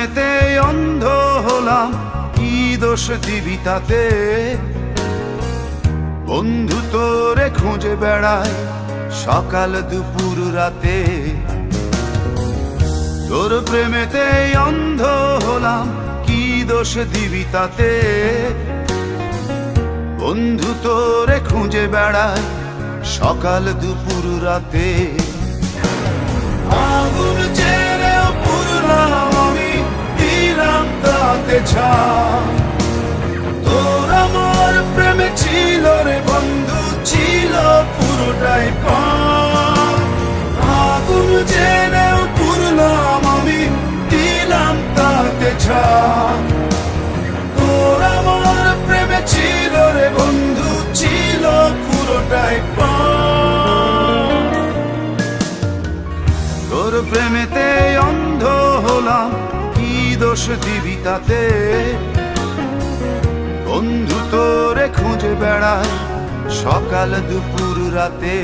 প্রেমেতে অন্ধ হলাম, কি দোষ দিবি তাতে? বন্ধু তোরে খুঁজে বেড়ায় সকাল দুপুর রাতে। তোর প্রেমেতে অন্ধ হলাম, কি দোষ দিবি তাতে? বন্ধু তোরে খুঁজে বেড়ায় সকাল দুপুর রাতে। আগুন ছেড়েও পুরলাম আমি, দিলাম তাতে ছাই। তোর আমার প্রেমে ছিল রে বন্ধু, ছিল পুরোটাই পাই। আগুন ছেড়েও পুরলাম আমি, দিলাম তাতে ছাই। তোর আমার প্রেমে ছিল রে বন্ধু, ছিল পুরোটাই পাই। তোর প্রেমেতে অন্ধ হলাম, কি দোষ দিবি তাতে? বন্ধু তোরে খুঁজে বেড়ায় সকাল দুপুর রাতে।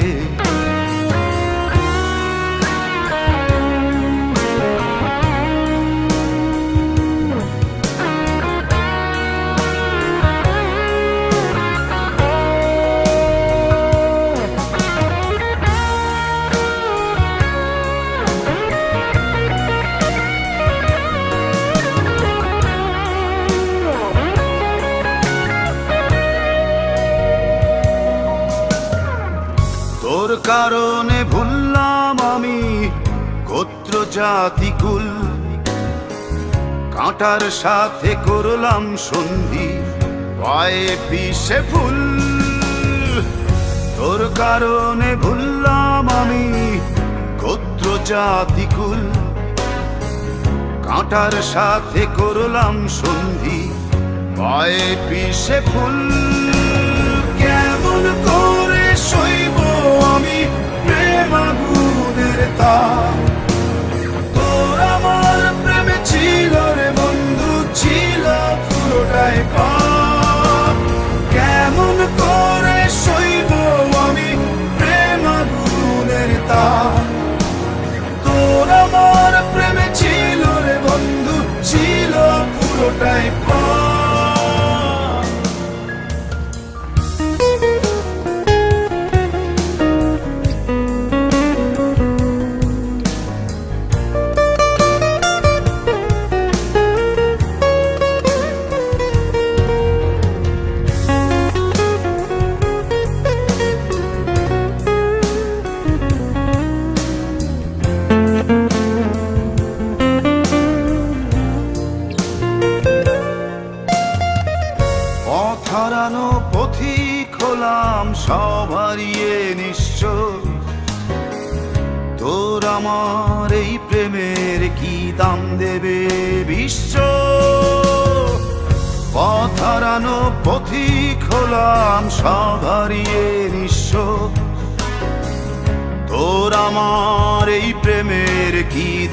তোর কারণে ভুললাম আমি গোত্র জাতি কুল, কাঁটার সাথে করলাম সন্ধি, পায়ে পিষে ফুল। তোর কারণে ভুললাম আমি গোত্র জাতি কুল, কাঁটার সাথে করলাম সন্ধি, পায়ে পিষে ফুল। কেমন করে সইব আমি প্রেম আগুনের তাপ? তোর আমার প্রেমে ছিল রে বন্ধু, ছিল পুরোটাই পাপ। কেমন করে সইব আমি প্রেম আগুনের তাপ? তোর আমার প্রেমে ছিল রে বন্ধু, ছিল পুরোটাই পাপ। হারানো পথিক হলাম সব হারিয়ে নিঃস্ব। তোর আমার এই প্রেমের কি দাম দেবে বিশ্ব? পথ হারানো পথিক হলাম সব হারিয়ে নিঃস্ব। তোর আমার এই প্রেমের কি দাম